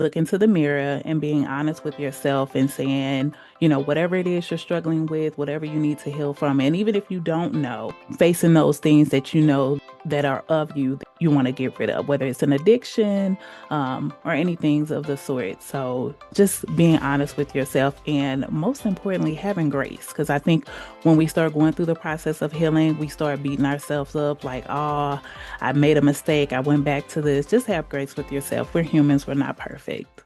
look into the mirror and being honest with yourself and saying, whatever it is you're struggling with, whatever you need to heal from. And even if you don't know, facing those things that you know that are of you that you want to get rid of, whether it's an addiction, or anything of the sort. So just being honest with yourself and most importantly, having grace. Because I think when we start going through the process of healing, we start beating ourselves up like, oh, I made a mistake. I went back to this. Just have grace with yourself. We're humans. We're not perfect.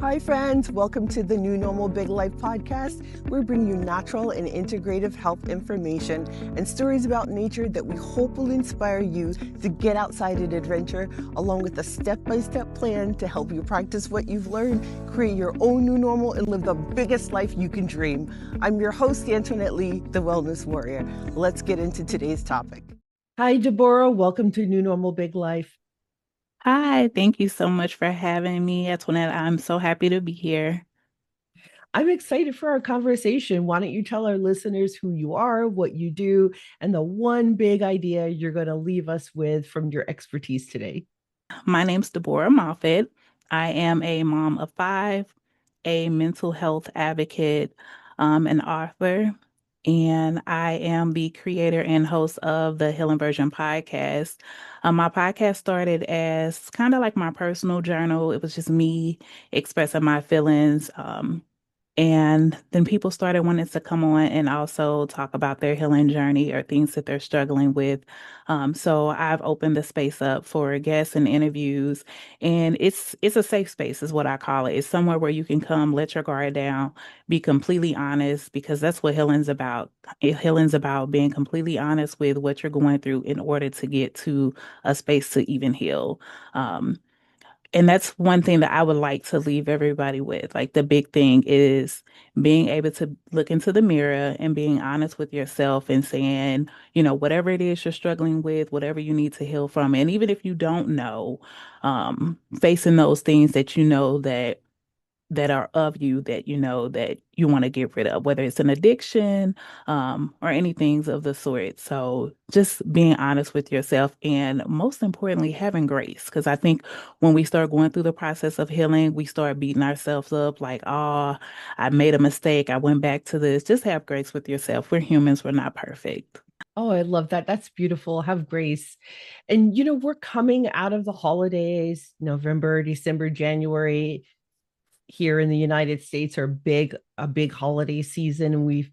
Hi, friends. Welcome to the New Normal Big Life podcast. We bring you natural and integrative health information and stories about nature that we hope will inspire you to get outside and adventure, along with a step-by-step plan to help you practice what you've learned, create your own new normal, and live the biggest life you can dream. I'm your host, Antoinette Lee, the Wellness Warrior. Let's get into today's topic. Hi, Deborah. Welcome to New Normal Big Life. Hi, thank you so much for having me, Antoinette. I'm so happy to be here. I'm excited for our conversation. Why don't you tell our listeners who you are, what you do, and the one big idea you're going to leave us with from your expertise today? My name's Deborah Moffatt. I am a mom of five, a mental health advocate, an author, and I am the creator and host of the Healing Version podcast. My podcast started as kind of like my personal journal. It was just me expressing my feelings. And then people started wanting to come on and also talk about their healing journey or things that they're struggling with. So I've opened the space up for guests and interviews, and it's a safe space, is what I call it. It's somewhere where you can come, let your guard down, be completely honest, because that's what healing's about. Healing's about being completely honest with what you're going through in order to get to a space to even heal. Um, and that's one thing that I would like to leave everybody with. Like the big thing is being able to look into the mirror and being honest with yourself and saying, whatever it is you're struggling with, whatever you need to heal from. And even if you don't know, facing those things that you know that are of you that you know that you want to get rid of, whether it's an addiction, or anything of the sort. So just being honest with yourself and most importantly, having grace. Because I think when we start going through the process of healing, we start beating ourselves up like, oh, I made a mistake. I went back to this. Just have grace with yourself. We're humans. We're not perfect. Oh, I love that. That's beautiful. Have grace. And, we're coming out of the holidays, November, December, January here in the United States are a big holiday season. And we've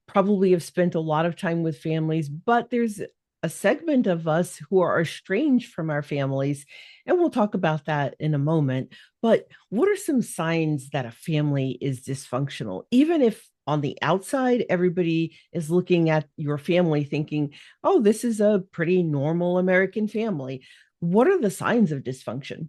probably have spent a lot of time with families, but there's a segment of us who are estranged from our families. And we'll talk about that in a moment. But what are some signs that a family is dysfunctional? Even if on the outside, everybody is looking at your family thinking, oh, this is a pretty normal American family. What are the signs of dysfunction?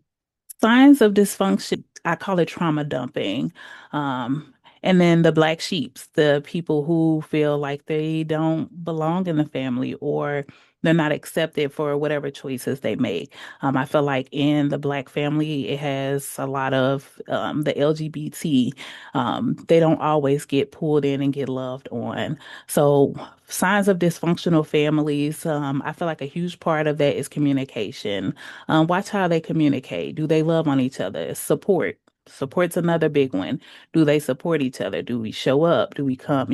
Signs of dysfunction, I call it trauma dumping. And then the black sheeps, the people who feel like they don't belong in the family or they're not accepted for whatever choices they make. I feel like in the black family, it has a lot of the LGBT. They don't always get pulled in and get loved on. So signs of dysfunctional families, I feel like a huge part of that is communication. Watch how they communicate. Do they love on each other? Support. Support's another big one. Do they support each other? Do we show up? Do we come,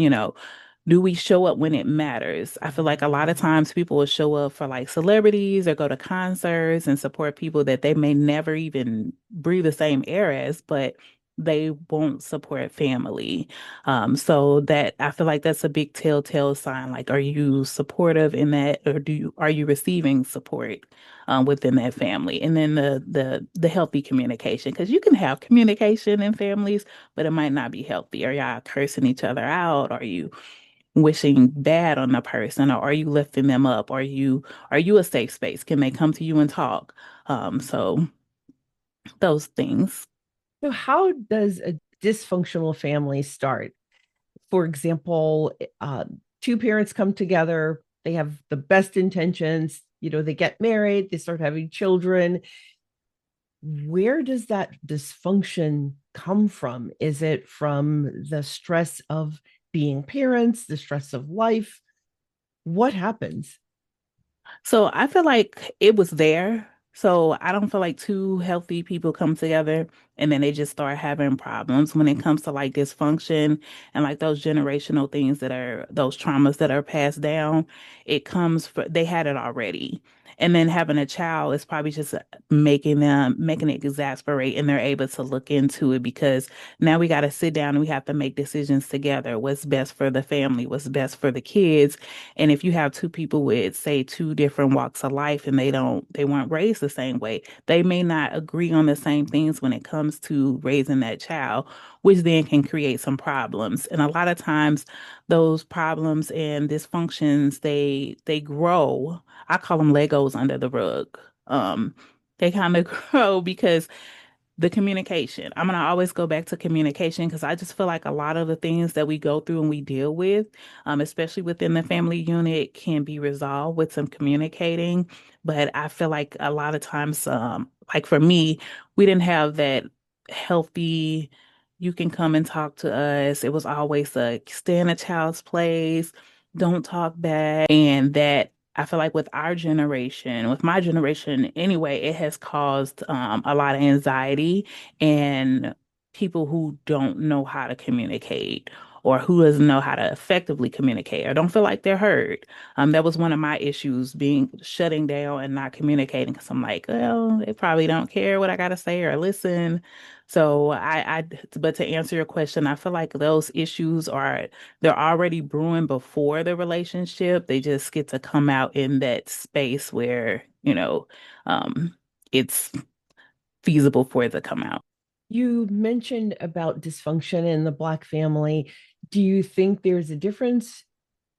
do we show up when it matters? I feel like a lot of times people will show up for like celebrities or go to concerts and support people that they may never even breathe the same air as, but they won't support family. So that I feel like that's a big telltale sign. Like, are you supportive in that, or are you receiving support within that family? And then the healthy communication, because you can have communication in families, but it might not be healthy. Are y'all cursing each other out? Are you wishing bad on the person, or are you lifting them up? Are you a safe space? Can they come to you and talk? So those things. So, how does a dysfunctional family start? For example, two parents come together, they have the best intentions, they get married, they start having children. Where does that dysfunction come from? Is it from the stress of being parents, the stress of life? What happens? So I feel like it was there. So I don't feel like two healthy people come together and then they just start having problems when it comes to like dysfunction and like those generational things that are those traumas that are passed down. It comes for they had it already. And then having a child is probably just making it exasperate and they're able to look into it because now we got to sit down and we have to make decisions together. What's best for the family? What's best for the kids? And if you have two people with, say, two different walks of life and they weren't raised the same way, they may not agree on the same things when it comes to raising that child, which then can create some problems. And a lot of times those problems and dysfunctions, they grow. I call them Legos under the rug. They kind of grow because the communication. I'm going to always go back to communication because I just feel like a lot of the things that we go through and we deal with, especially within the family unit, can be resolved with some communicating. But I feel like a lot of times, like for me, we didn't have that healthy, you can come and talk to us. It was always a stay in a child's place, don't talk back. And that I feel like with our generation, with my generation anyway, it has caused a lot of anxiety and people who don't know how to communicate or who doesn't know how to effectively communicate or don't feel like they're heard. That was one of my issues being shutting down and not communicating because I'm like, well, they probably don't care what I got to say or listen. So but to answer your question, I feel like those issues they're already brewing before the relationship. They just get to come out in that space where, it's feasible for it to come out. You mentioned about dysfunction in the Black family. Do you think there's a difference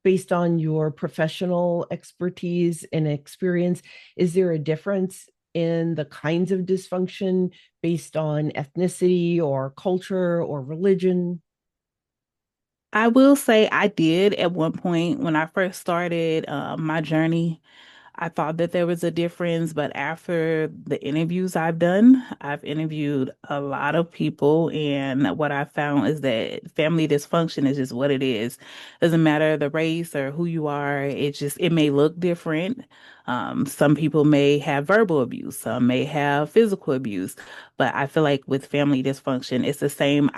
based on your professional expertise and experience? Is there a difference in the kinds of dysfunction based on ethnicity or culture or religion? I will say I did at one point when I first started my journey. I thought that there was a difference, but after the interviews I've interviewed a lot of people, and what I found is that family dysfunction is just what it is. Doesn't matter the race or who you are, it may look different. Some people may have verbal abuse, some may have physical abuse, but I feel like with family dysfunction, it's the same.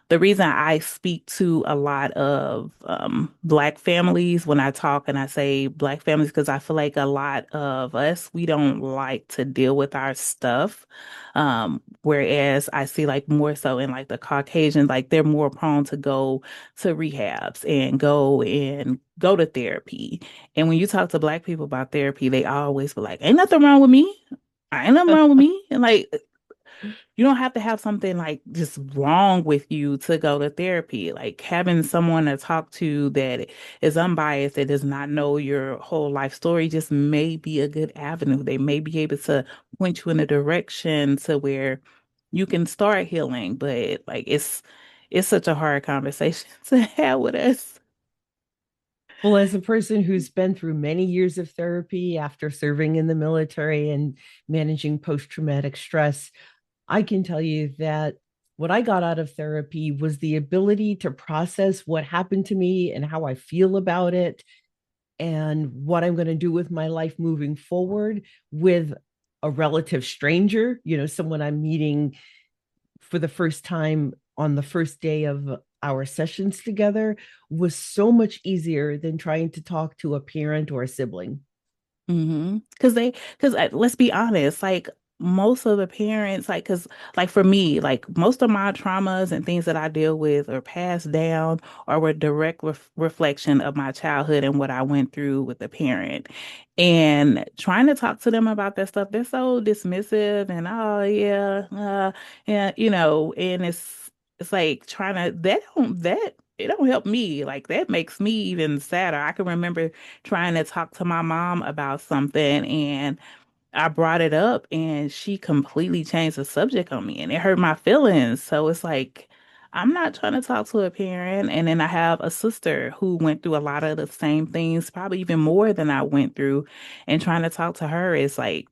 The reason I speak to a lot of Black families when I talk and I say Black families, because I feel like a lot of us, we don't like to deal with our stuff. Whereas I see like more so in like the Caucasians, like they're more prone to go to rehabs and go to therapy. And when you talk to Black people about therapy, they always be like, ain't nothing wrong with me. I ain't nothing wrong with me. And like you don't have to have something like just wrong with you to go to therapy. Like having someone to talk to that is unbiased, that does not know your whole life story, just may be a good avenue. They may be able to point you in a direction to where you can start healing. But like it's such a hard conversation to have with us. Well, as a person who's been through many years of therapy after serving in the military and managing post traumatic stress, I can tell you that what I got out of therapy was the ability to process what happened to me and how I feel about it and what I'm going to do with my life moving forward with a relative stranger, someone I'm meeting for the first time on the first day of our sessions together was so much easier than trying to talk to a parent or a sibling. Because let's be honest, like most of the parents, like for me, like most of my traumas and things that I deal with are passed down or were direct reflection of my childhood and what I went through with the parent. And trying to talk to them about that stuff, they're so dismissive and oh yeah, yeah, and it's like trying to that it don't help me. Like that makes me even sadder. I can remember trying to talk to my mom about something and I brought it up and she completely changed the subject on me and it hurt my feelings. So it's like I'm not trying to talk to a parent. And then I have a sister who went through a lot of the same things, probably even more than I went through. And trying to talk to her is like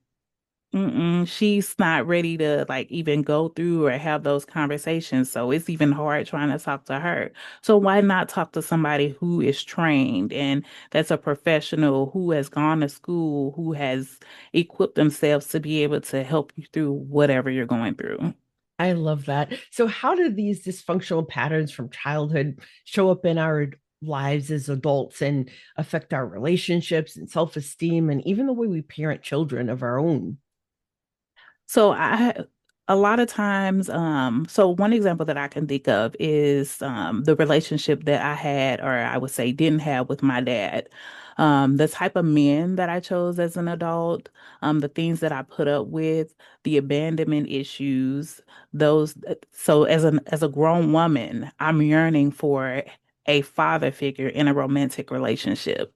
She's not ready to like even go through or have those conversations. So it's even hard trying to talk to her. So why not talk to somebody who is trained and that's a professional who has gone to school, who has equipped themselves to be able to help you through whatever you're going through? I love that. So, how do these dysfunctional patterns from childhood show up in our lives as adults and affect our relationships and self esteem and even the way we parent children of our own? So a lot of times, so one example that I can think of is the relationship that I had, or I would say didn't have with my dad. The type of men that I chose as an adult, the things that I put up with, the abandonment issues, those so as a grown woman, I'm yearning for a father figure in a romantic relationship.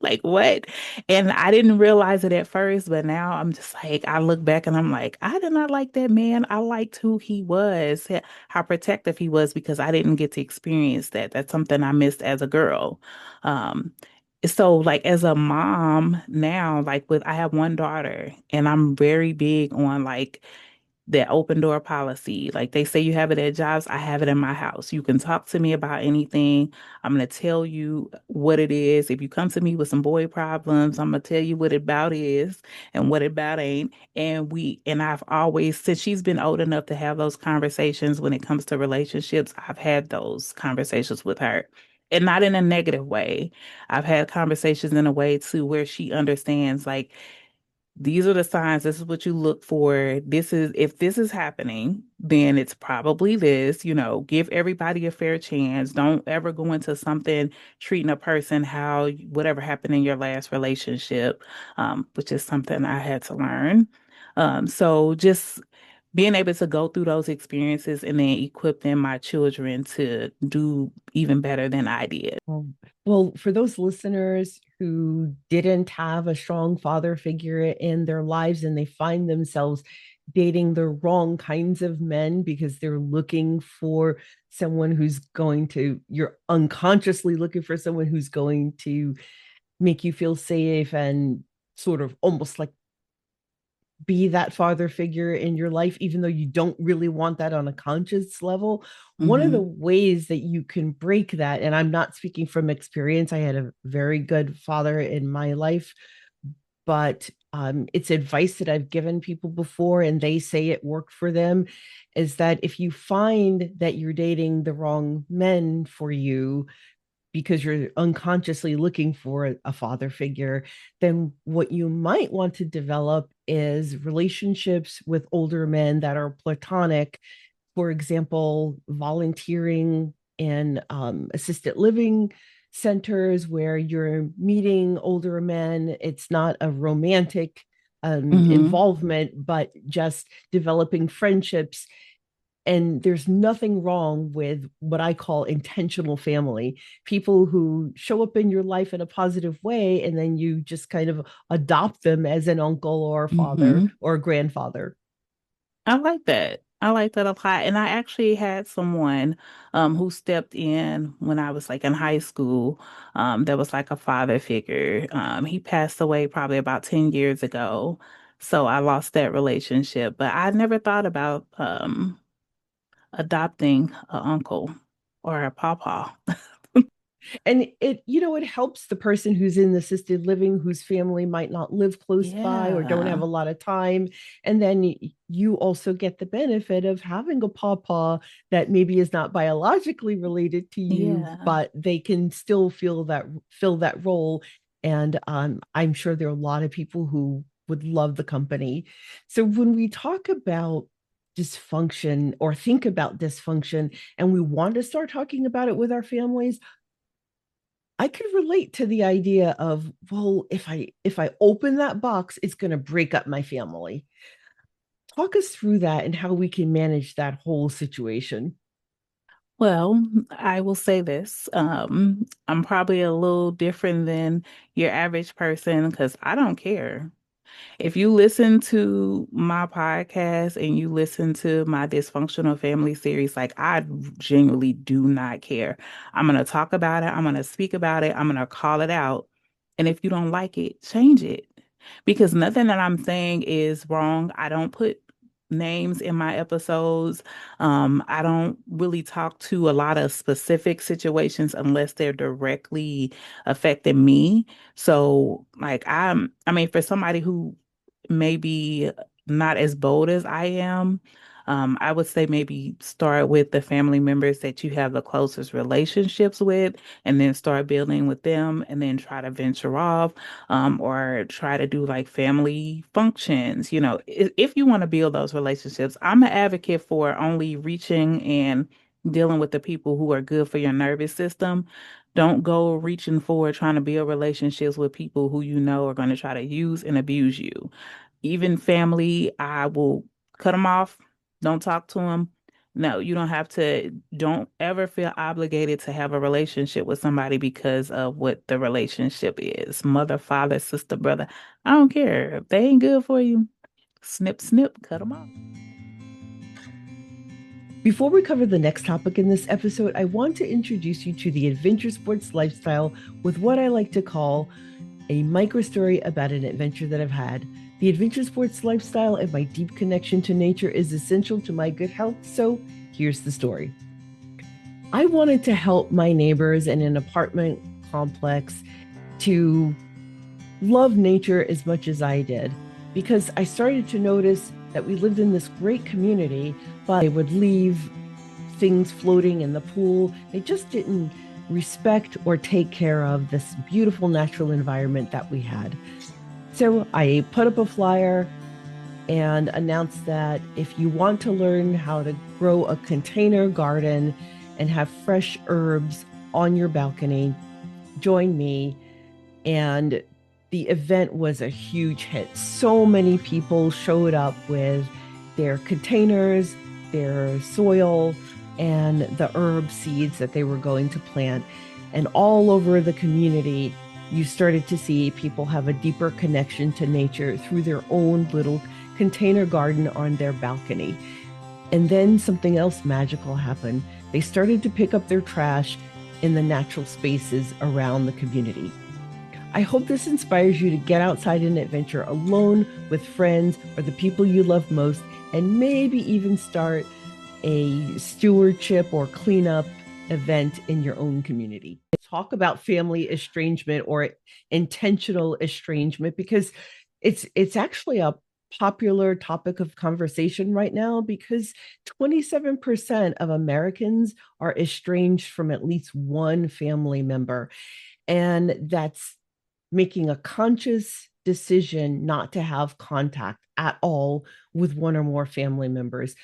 Like what? And I didn't realize it at first, but now I'm just like, I look back and I'm like, I did not like that man. I liked who he was, how protective he was because I didn't get to experience that. That's something I missed as a girl. Um, so like as a mom now, like with I have one daughter and I'm very big on like that open door policy. Like they say you have it at jobs, I have it in my house. You can talk to me about anything. I'm going to tell you what it is. If you come to me with some boy problems, I'm going to tell you what it about is and what it about ain't. And I've always, since she's been old enough to have those conversations when it comes to relationships, I've had those conversations with her. And not in a negative way. I've had conversations in a way too where she understands like these are the signs. This is what you look for. This is, if this is happening, then it's probably this, give everybody a fair chance. Don't ever go into something treating a person how whatever happened in your last relationship, which is something I had to learn. So just being able to go through those experiences and then equipping my children to do even better than I did. Well, for those listeners who didn't have a strong father figure in their lives and they find themselves dating the wrong kinds of men because they're looking for someone who's going to, you're unconsciously looking for someone who's going to make you feel safe and sort of almost like be that father figure in your life, even though you don't really want that on a conscious level. One of the Hmm. ways that you can break that, and I'm not speaking from experience, I had a very good father in my life, but it's advice that I've given people before, and they say it worked for them. Is that if you find that you're dating the wrong men for you, because you're unconsciously looking for a father figure, then what you might want to develop is relationships with older men that are platonic. For example, volunteering in assisted living centers where you're meeting older men. It's not a romantic Hmm. involvement, but just developing friendships, and there's nothing wrong with what I call intentional family, people who show up in your life in a positive way, and then you just kind of adopt them as an uncle or a father Hmm. or a grandfather. I like that. I like that a lot. And I actually had someone who stepped in when I was like in high school. That was like a father figure. He passed away probably about 10 years ago. So I lost that relationship. But I never thought about adopting an uncle or a pawpaw. And it helps the person who's in assisted living whose family might not live close by or don't have Yeah. a lot of time, and then you also get the benefit of having a pawpaw that maybe is not biologically related to you, Yeah. but they can still fill that role. And I'm sure there are a lot of people who would love the company. So when we talk about dysfunction or think about dysfunction and we want to start talking about it with our families, I could relate to the idea of, well, if I open that box, it's going to break up my family. Talk us through that and how we can manage that whole situation. Well, I will say this. I'm probably a little different than your average person because I don't care. If you listen to my podcast and you listen to my dysfunctional family series, like I genuinely do not care. I'm going to talk about it. I'm going to speak about it. I'm going to call it out. And if you don't like it, change it. because nothing that I'm saying is wrong. I don't put names in my episodes. I don't really talk to a lot of specific situations unless they're directly affecting me. So, like, I mean, for somebody who may be not as bold as I am, I would say maybe start with the family members that you have the closest relationships with, and then start building with them, and then try to venture off, or try to do like family functions. You know, if you want to build those relationships, I'm an advocate for only reaching and dealing with the people who are good for your nervous system. Don't go reaching for trying to build relationships with people who you know are going to try to use and abuse you. Even family, I will cut them off. Don't talk to them. No, you don't have to, don't ever feel obligated to have a relationship with somebody because of what the relationship is. Mother, father, sister, brother. I don't care. If they ain't good for you, snip, snip, cut them off. Before we cover the next topic in this episode, I want to introduce you to the adventure sports lifestyle with what I like to call a micro story about an adventure that I've had. The adventure sports lifestyle and my deep connection to nature is essential to my good health, so here's the story. I wanted to help my neighbors in an apartment complex to love nature as much as I did because I started to notice that we lived in this great community, but they would leave things floating in the pool. They just didn't respect or take care of this beautiful natural environment that we had. So I put up a flyer and announced that if you want to learn how to grow a container garden and have fresh herbs on your balcony, join me. And the event was a huge hit. So many people showed up with their containers, their soil, and the herb seeds that they were going to plant. And all over the community, you started to see people have a deeper connection to nature through their own little container garden on their balcony. And then something else magical happened. They started to pick up their trash in the natural spaces around the community. I hope this inspires you to get outside and adventure alone, with friends, or the people you love most, and maybe even start a stewardship or cleanup event in your own community. Talk about family estrangement or intentional estrangement because it's actually a popular topic of conversation right now because 27% of Americans are estranged from at least one family member. And that's making a conscious decision not to have contact at all with one or more family members.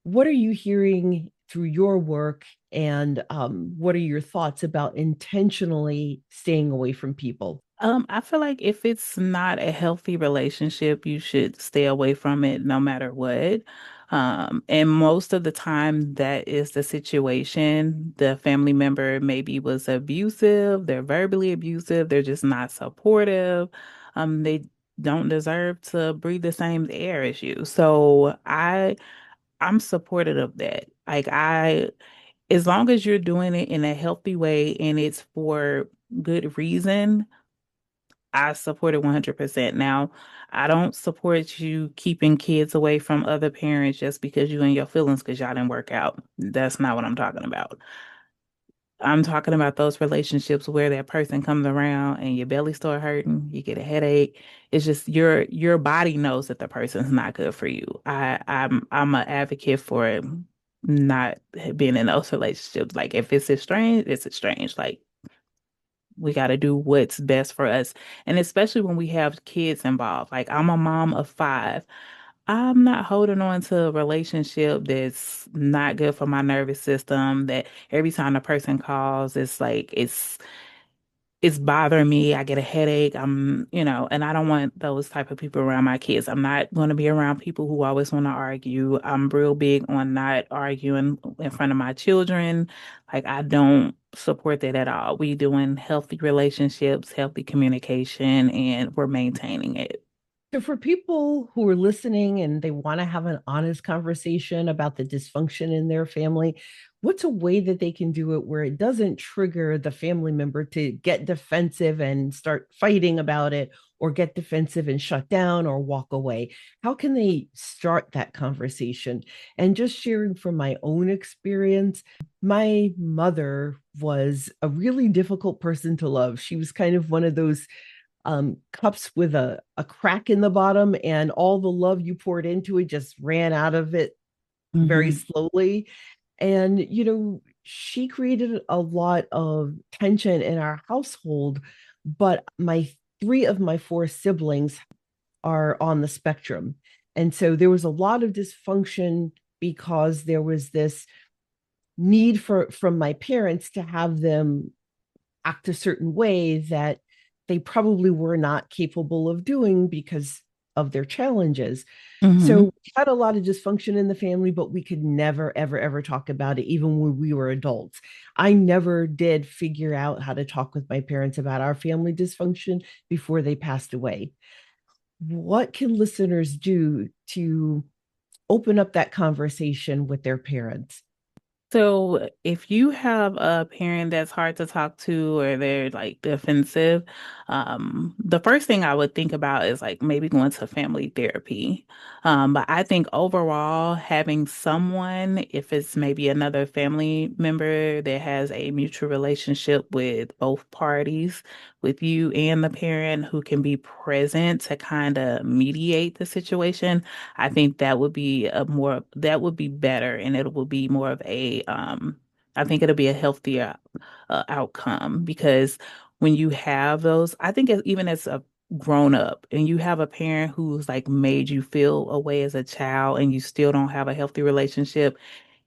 What are you hearing through your work, and what are your thoughts about intentionally staying away from people? I feel like if it's not a healthy relationship, you should stay away from it no matter what. And most of the time, that is the situation. The family member maybe was abusive, they're verbally abusive, they're just not supportive. They don't deserve to breathe the same air as you. So I'm supportive of that. As long as you're doing it in a healthy way and it's for good reason, I support it 100%. Now, I don't support you keeping kids away from other parents just because you and your feelings because y'all didn't work out. That's not what I'm talking about. I'm talking about those relationships where that person comes around and your belly start hurting, you get a headache. It's just your body knows that the person's not good for you. I'm an advocate for not being in those relationships. Like if it's estranged, it's estranged. Like we got to do what's best for us. And especially when we have kids involved. Like I'm a mom of five. I'm not holding on to a relationship that's not good for my nervous system, that every time the person calls, it's like it's bothering me. I get a headache. And I don't want those type of people around my kids. I'm not going to be around people who always want to argue. I'm real big on not arguing in front of my children. Like I don't support that at all. We doing healthy relationships, healthy communication, and we're maintaining it. So, for people who are listening and they want to have an honest conversation about the dysfunction in their family, what's a way that they can do it where it doesn't trigger the family member to get defensive and start fighting about it, or get defensive and shut down or walk away? How can they start that conversation? And just sharing from my own experience, my mother was a really difficult person to love. She was kind of one of those cups with a crack in the bottom, and all the love you poured into it just ran out of it very Hmm. slowly. And, she created a lot of tension in our household, but my three of my four siblings are on the spectrum. And so there was a lot of dysfunction because there was this need from my parents to have them act a certain way that they probably were not capable of doing because of their challenges. So Hmm. we had a lot of dysfunction in the family, but we could never, ever, ever talk about it, even when we were adults. I never did figure out how to talk with my parents about our family dysfunction before they passed away. What can listeners do to open up that conversation with their parents? So if you have a parent that's hard to talk to or they're like defensive, the first thing I would think about is like maybe going to family therapy. But I think overall having someone, if it's maybe another family member that has a mutual relationship with both parties, with you and the parent who can be present to kind of mediate the situation, I think that would be better and it will be more of I think it'll be a healthier outcome because when you have those, I think even as a grown up and you have a parent who's like made you feel a way as a child and you still don't have a healthy relationship,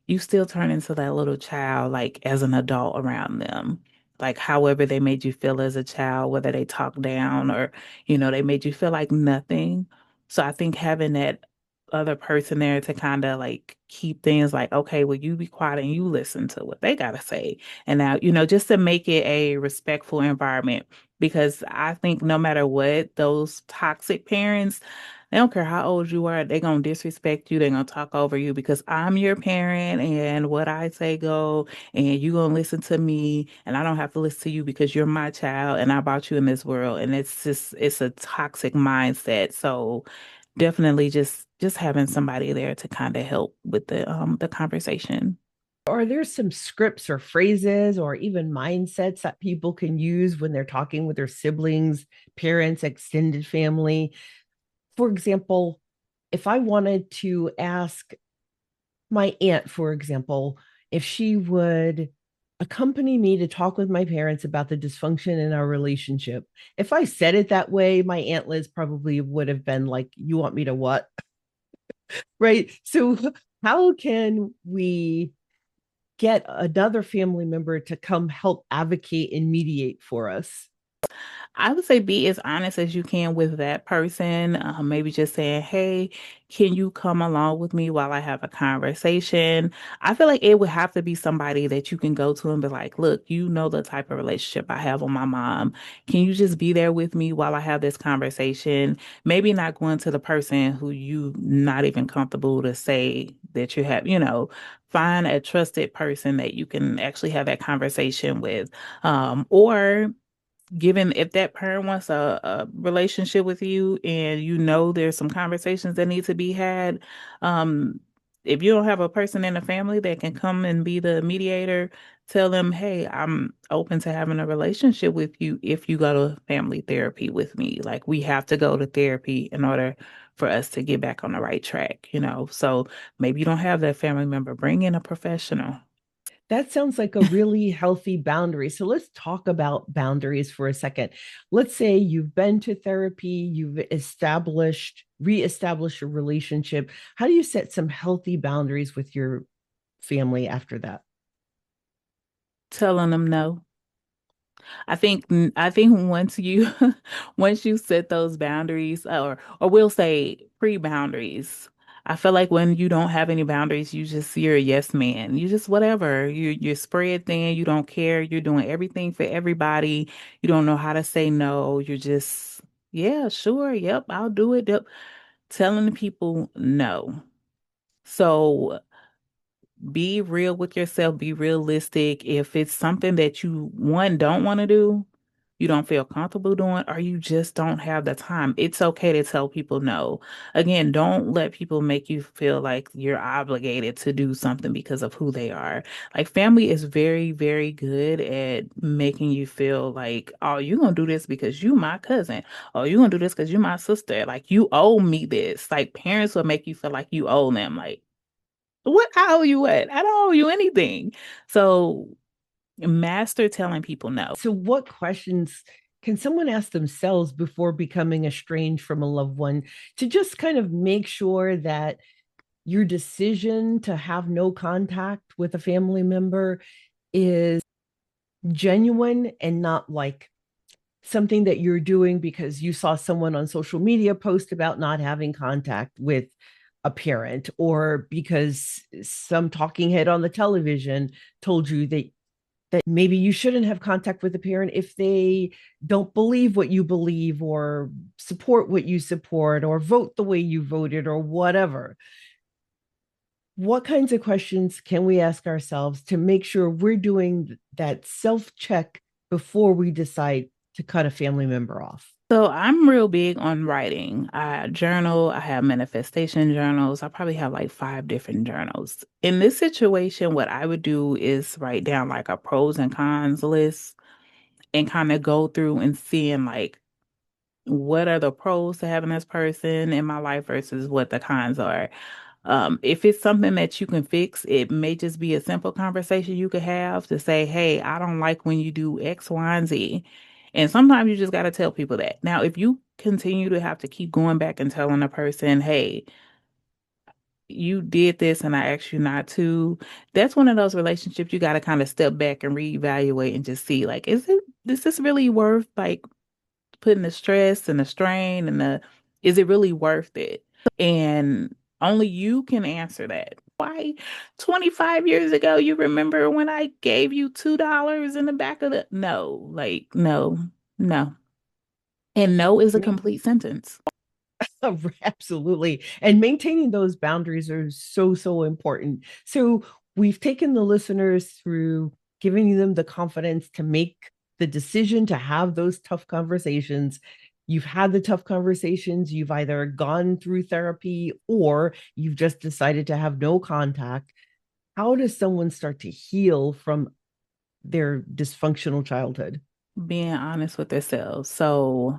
you still turn into that little child, like as an adult around them. Like however they made you feel as a child, whether they talk down or, they made you feel like nothing. So I think having that other person there to kind of like keep things like, okay, well, you be quiet and you listen to what they gotta say. And now, just to make it a respectful environment, because I think no matter what, those toxic parents, they don't care how old you are. They're going to disrespect you. They're going to talk over you because I'm your parent and what I say go and you're going to listen to me and I don't have to listen to you because you're my child and I brought you in this world. And it's a toxic mindset. So definitely just having somebody there to kind of help with the conversation. Are there some scripts or phrases or even mindsets that people can use when they're talking with their siblings, parents, extended family? For example, if I wanted to ask my aunt, for example, if she would accompany me to talk with my parents about the dysfunction in our relationship, if I said it that way, my Aunt Liz probably would have been like, "You want me to what?" Right. So, how can we get another family member to come help advocate and mediate for us? I would say be as honest as you can with that person. Maybe just saying, hey, can you come along with me while I have a conversation? I feel like it would have to be somebody that you can go to and be like, look, you know the type of relationship I have with my mom. Can you just be there with me while I have this conversation? Maybe not going to the person who you not even comfortable to say that you have, find a trusted person that you can actually have that conversation with. Or given if that parent wants a relationship with you and there's some conversations that need to be had, um, if you don't have a person in the family that can come and be the mediator, tell them, hey, I'm open to having a relationship with you if you go to family therapy with me. Like we have to go to therapy in order for us to get back on the right track. So maybe you don't have that family member, bring in a professional. That sounds like a really healthy boundary. So let's talk about boundaries for a second. Let's say you've been to therapy, you've reestablished your relationship. How do you set some healthy boundaries with your family after that? Telling them no. I think once you once you set those boundaries or we'll say pre-boundaries. I feel like when you don't have any boundaries, you're a yes man. You just whatever. You're spread thin, you don't care, you're doing everything for everybody. You don't know how to say no. You're just yeah, sure, yep, I'll do it. Yep. Telling people no. So be real with yourself, be realistic. If it's something that you, one, don't want to do, you don't feel comfortable doing, or you just don't have the time, it's okay to tell people no. Again, don't let people make you feel like you're obligated to do something because of who they are. Like family is very, very good at making you feel like, oh, you're gonna do this because you my cousin. Oh, you're gonna do this because you my sister. Like you owe me this. Like parents will make you feel like you owe them. Like what? I owe you what? I don't owe you anything. So master telling people no. So, what questions can someone ask themselves before becoming estranged from a loved one to just kind of make sure that your decision to have no contact with a family member is genuine and not like something that you're doing because you saw someone on social media post about not having contact with a parent, or because some talking head on the television told you that maybe you shouldn't have contact with a parent if they don't believe what you believe or support what you support or vote the way you voted or whatever. What kinds of questions can we ask ourselves to make sure we're doing that self check before we decide to cut a family member off? So I'm real big on writing. I journal, I have manifestation journals. I probably have like 5 different journals. In this situation, what I would do is write down like a pros and cons list and kind of go through and seeing like what are the pros to having this person in my life versus what the cons are. If it's something that you can fix, it may just be a simple conversation you could have to say, hey, I don't like when you do X, Y, and Z. And sometimes you just got to tell people that. Now, if you continue to have to keep going back and telling a person, hey, you did this and I asked you not to, that's one of those relationships you got to kind of step back and reevaluate and just see, like, is this really worth like putting the stress and the strain and is it really worth it? And only you can answer that. Why 25 years ago, you remember when I gave you $2 in the back of the, no, like, no, no. And no is a complete sentence. Absolutely. And maintaining those boundaries are so, so important. So we've taken the listeners through giving them the confidence to make the decision to have those tough conversations. You've had the tough conversations, you've either gone through therapy or you've just decided to have no contact. How does someone start to heal from their dysfunctional childhood? Being honest with themselves. So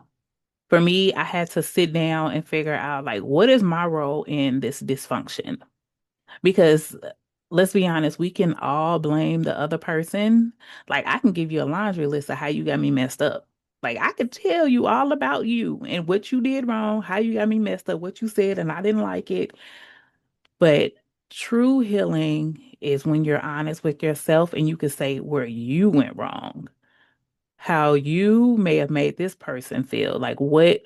for me, I had to sit down and figure out like what is my role in this dysfunction? Because let's be honest, we can all blame the other person. Like I can give you a laundry list of how you got me messed up. Like I could tell you all about you and what you did wrong, how you got me messed up, what you said, and I didn't like it. But true healing is when you're honest with yourself and you can say where you went wrong, how you may have made this person feel. Like what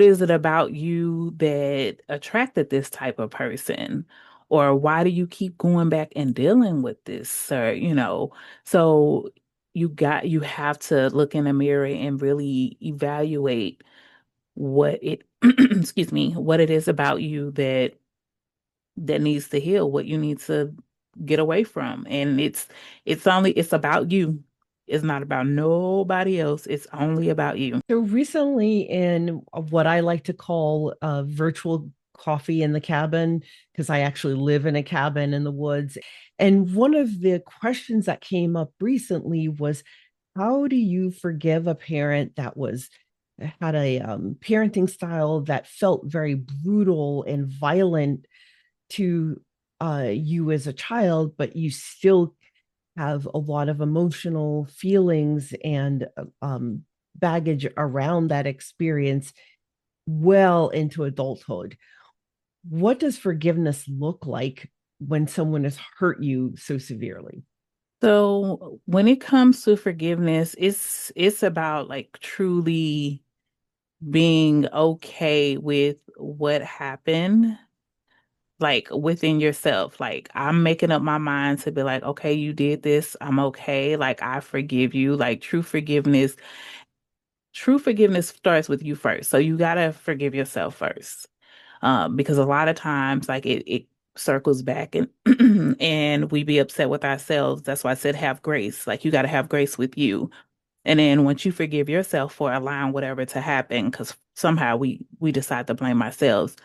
is it about you that attracted this type of person? Or why do you keep going back and dealing with this? Or, so you have to look in the mirror and really evaluate what it, excuse me, what it is about you that needs to heal, what you need to get away from. And it's about you. It's not about nobody else. It's only about you. So recently, in what I like to call virtual coffee in the cabin, because I actually live in a cabin in the woods. And one of the questions that came up recently was, how do you forgive a parent that had a parenting style that felt very brutal and violent to you as a child, but you still have a lot of emotional feelings and baggage around that experience well into adulthood? What does forgiveness look like when someone has hurt you so severely? So when it comes to forgiveness, it's about like truly being okay with what happened, like within yourself. Like I'm making up my mind to be like, okay, you did this, I'm okay, like I forgive you. Like true forgiveness starts with you first. So you gotta forgive yourself first. Because a lot of times like it circles back and and we be upset with ourselves. That's why I said have grace. Like you gotta have grace with you. And then once you forgive yourself for allowing whatever to happen, because somehow we decide to blame ourselves,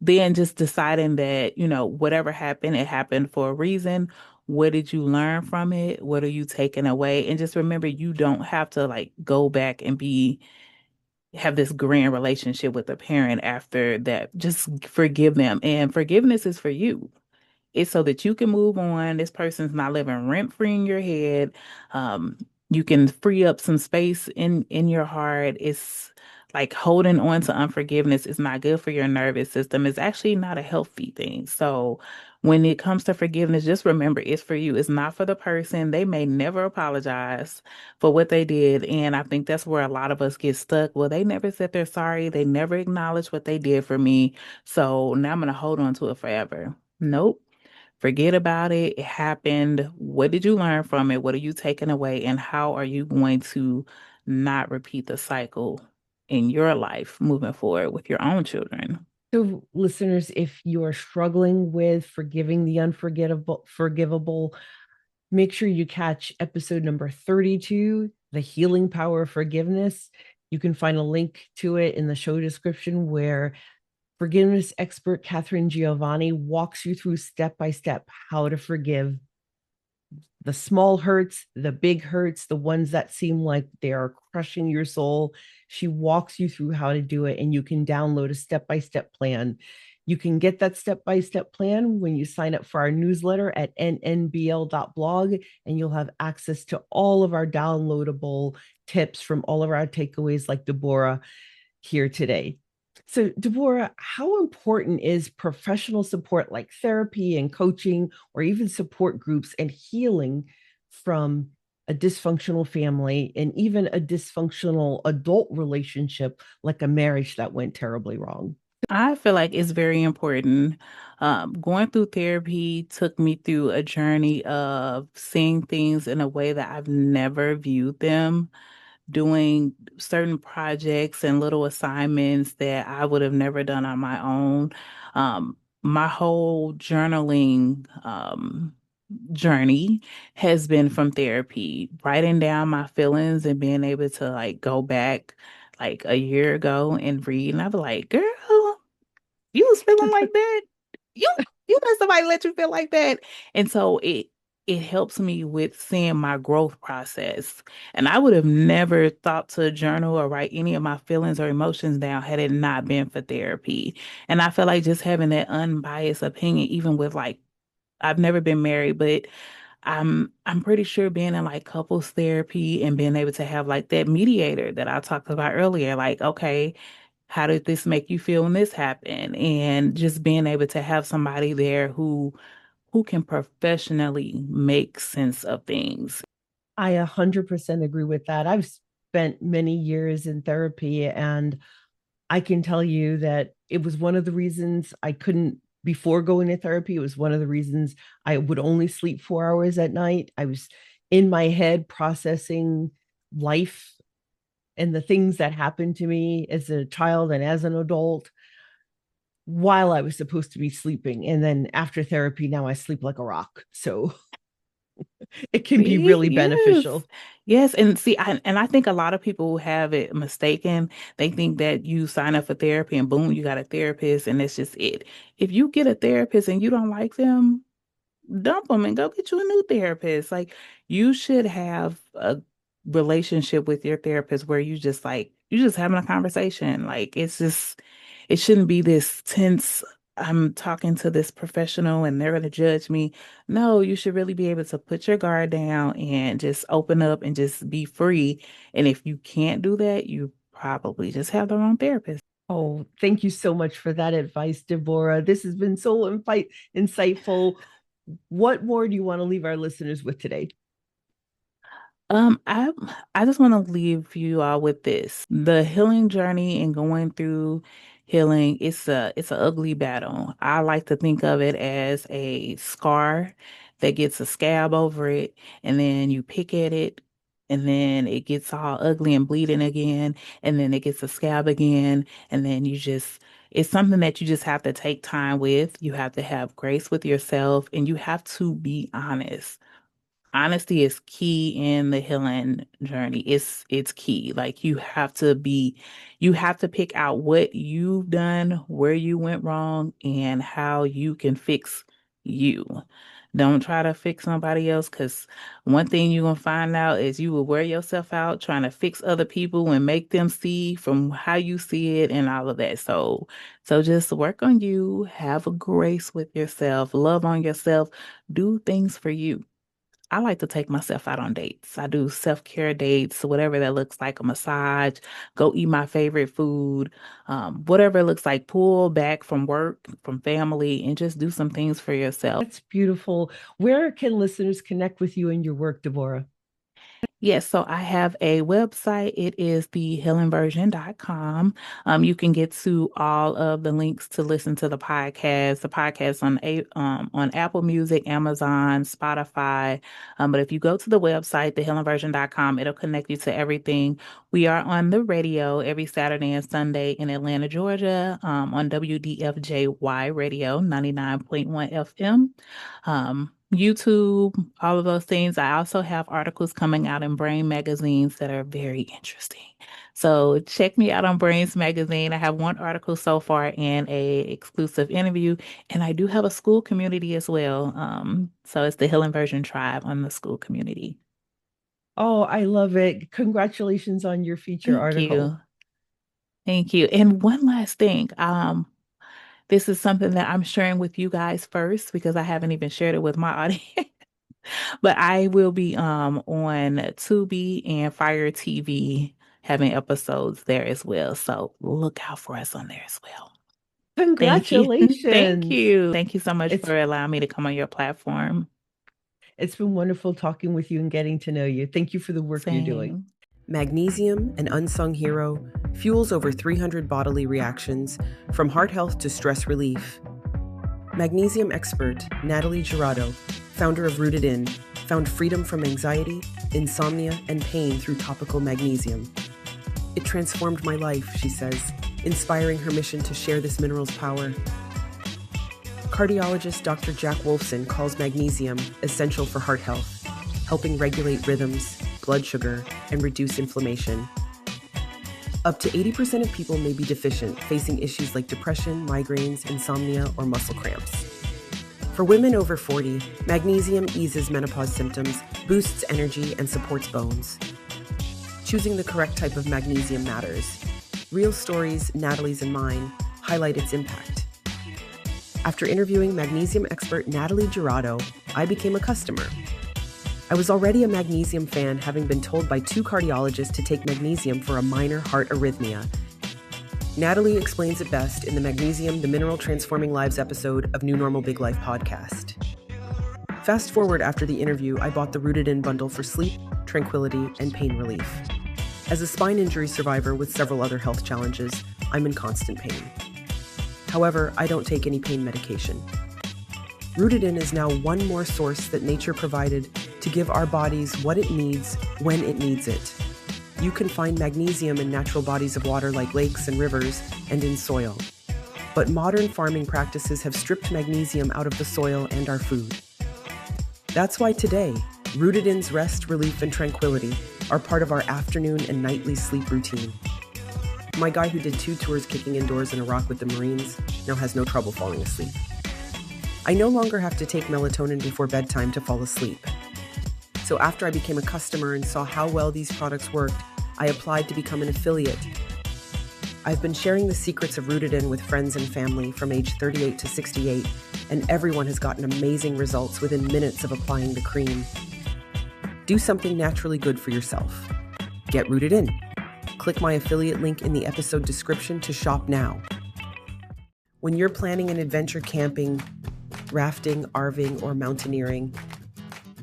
then just deciding that, whatever happened, it happened for a reason. What did you learn from it? What are you taking away? And just remember, you don't have to like go back and have this grand relationship with a parent after that. Just forgive them. And forgiveness is for you. It's so that you can move on. This person's not living rent free in your head. Um, you can free up some space in your heart. It's like holding on to unforgiveness is not good for your nervous system. It's actually not a healthy thing. So when it comes to forgiveness, just remember it's for you. It's not for the person. They may never apologize for what they did. And I think that's where a lot of us get stuck. Well, they never said they're sorry. They never acknowledged what they did for me. So now I'm going to hold on to it forever. Nope. Forget about it. It happened. What did you learn from it? What are you taking away? And how are you going to not repeat the cycle in your life moving forward with your own children? So, listeners, if you are struggling with forgiving the unforgettable, forgivable, make sure you catch episode number 32, The Healing Power of Forgiveness. You can find a link to it in the show description where forgiveness expert Catherine Giovanni walks you through step by step how to forgive the small hurts, the big hurts, the ones that seem like they are crushing your soul. She walks you through how to do it, and you can download a step by step plan. You can get that step by step plan when you sign up for our newsletter at nnbl.blog, and you'll have access to all of our downloadable tips from all of our takeaways, like Deborah here today. So, Deborah, how important is professional support like therapy and coaching, or even support groups and healing from a dysfunctional family and even a dysfunctional adult relationship like a marriage that went terribly wrong? I feel like it's very important. Going through therapy took me through a journey of seeing things in a way that I've never viewed them, doing certain projects and little assignments that I would have never done on my own. My whole journaling journey has been from therapy, writing down my feelings and being able to like go back like a year ago and read. And I'd be like, girl, you was feeling like that? You you let somebody let you feel like that? And so it helps me with seeing my growth process. And I would have never thought to journal or write any of my feelings or emotions down had it not been for therapy. And I feel like just having that unbiased opinion, even with like I've never been married, but I'm pretty sure being in like couples therapy and being able to have like that mediator that I talked about earlier, like, okay, how did this make you feel when this happened? And just being able to have somebody there who can professionally make sense of things. I 100% agree with that. I've spent many years in therapy, and I can tell you that it was one of the reasons I couldn't, before going to therapy, it was one of the reasons I would only sleep 4 hours at night. I was in my head processing life and the things that happened to me as a child and as an adult while I was supposed to be sleeping. And then after therapy, now I sleep like a rock. So it can be See? really Yes. beneficial. Yes. And see, I think a lot of people have it mistaken. They think that you sign up for therapy and boom, you got a therapist and that's just it. If you get a therapist and you don't like them, dump them and go get you a new therapist. Like you should have a relationship with your therapist where you just having a conversation. Like it shouldn't be this tense. I'm talking to this professional and they're going to judge me. No, you should really be able to put your guard down and just open up and just be free. And if you can't do that, you probably just have the wrong therapist. Oh, thank you so much for that advice, Deborah. This has been so insightful. What more do you want to leave our listeners with today? Um, I I just want to leave you all with this. The healing journey and going through healing, it's a ugly battle. I like to think of it as a scar that gets a scab over it, and then you pick at it and then it gets all ugly and bleeding again, and then it gets a scab again, and then it's something that you just have to take time with. You have to have grace with yourself, and you have to be honest. Honesty is key in the healing journey. It's key. Like you have to pick out what you've done, where you went wrong, and how you can fix you. Don't try to fix somebody else, because one thing you're gonna find out is you will wear yourself out trying to fix other people and make them see from how you see it and all of that. So just work on you, have a grace with yourself, love on yourself, do things for you. I like to take myself out on dates. I do self-care dates, whatever that looks like, a massage, go eat my favorite food, whatever it looks like, pull back from work, from family, and just do some things for yourself. That's beautiful. Where can listeners connect with you and your work, Deborah? Yes, so I have a website. It is thehealingversion.com. You can get to all of the links to listen to the podcast on Apple Music, Amazon, Spotify. But if you go to the website, thehealingversion.com, it'll connect you to everything. We are on the radio every Saturday and Sunday in Atlanta, Georgia, on WDFJY Radio 99.1 FM. YouTube, all of those things. I also have articles coming out in Brain magazines that are very interesting. So check me out on Brains magazine. I have one article so far and a exclusive interview, and I do have a school community as well. So it's the Healing Version Tribe on the school community. Oh, I love it. Congratulations on your feature Thank article. you. Thank you. And one last thing. This is something that I'm sharing with you guys first because I haven't even shared it with my audience. But I will be on Tubi and Fire TV having episodes there as well. So look out for us on there as well. Thank you. Thank Congratulations. you. Thank you so much It's for allowing me to come on your platform. it's been wonderful talking with you and getting to know you. Thank you for the work you're doing. Same. Magnesium, an unsung hero, fuels over 300 bodily reactions, from heart health to stress relief. Magnesium expert Natalie Girardo, founder of Rooted In, found freedom from anxiety, insomnia, and pain through topical magnesium. It transformed my life, she says, inspiring her mission to share this mineral's power. Cardiologist Dr. Jack Wolfson calls magnesium essential for heart health, helping regulate rhythms, blood sugar, and reduce inflammation. Up to 80% of people may be deficient, facing issues like depression, migraines, insomnia, or muscle cramps. For women over 40, magnesium eases menopause symptoms, boosts energy, and supports bones. Choosing the correct type of magnesium matters. Real stories, Natalie's and mine, highlight its impact. After interviewing magnesium expert Natalie Girardo, I became a customer. I was already a magnesium fan, having been told by 2 cardiologists to take magnesium for a minor heart arrhythmia. Natalie explains it best in the Magnesium, the Mineral Transforming Lives episode of New Normal Big Life podcast. Fast forward after the interview, I bought the Rooted In bundle for sleep, tranquility, and pain relief. As a spine injury survivor with several other health challenges, I'm in constant pain. However, I don't take any pain medication. Rooted In is now one more source that nature provided to give our bodies what it needs when it needs it. You can find magnesium in natural bodies of water like lakes and rivers and in soil. But modern farming practices have stripped magnesium out of the soil and our food. That's why today, Rooted In's rest, relief, and tranquility are part of our afternoon and nightly sleep routine. My guy who did 2 tours kicking indoors in Iraq with the Marines now has no trouble falling asleep. I no longer have to take melatonin before bedtime to fall asleep. So after I became a customer and saw how well these products worked, I applied to become an affiliate. I've been sharing the secrets of Rooted In with friends and family from age 38 to 68, and everyone has gotten amazing results within minutes of applying the cream. Do something naturally good for yourself. Get Rooted In. Click my affiliate link in the episode description to shop now. When you're planning an adventure camping, rafting, RVing, or mountaineering,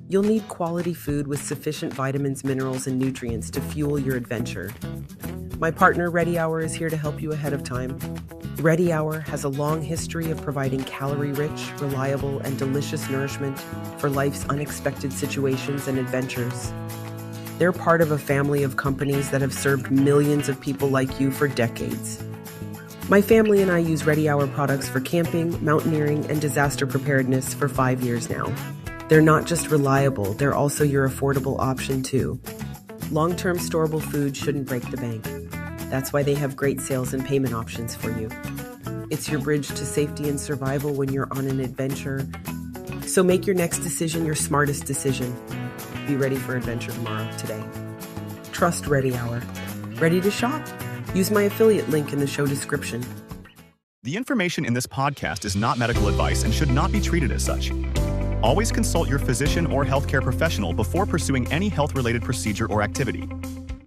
you'll need quality food with sufficient vitamins, minerals, and nutrients to fuel your adventure. My partner, Ready Hour, is here to help you ahead of time. Ready Hour has a long history of providing calorie-rich, reliable, and delicious nourishment for life's unexpected situations and adventures. They're part of a family of companies that have served millions of people like you for decades. My family and I use Ready Hour products for camping, mountaineering, and disaster preparedness for 5 years now. They're not just reliable, they're also your affordable option too. Long-term storable food shouldn't break the bank. That's why they have great sales and payment options for you. It's your bridge to safety and survival when you're on an adventure. So make your next decision your smartest decision. Be ready for adventure tomorrow, today. Trust Ready Hour. Ready to shop? Use my affiliate link in the show description. The information in this podcast is not medical advice and should not be treated as such. Always consult your physician or healthcare professional before pursuing any health-related procedure or activity.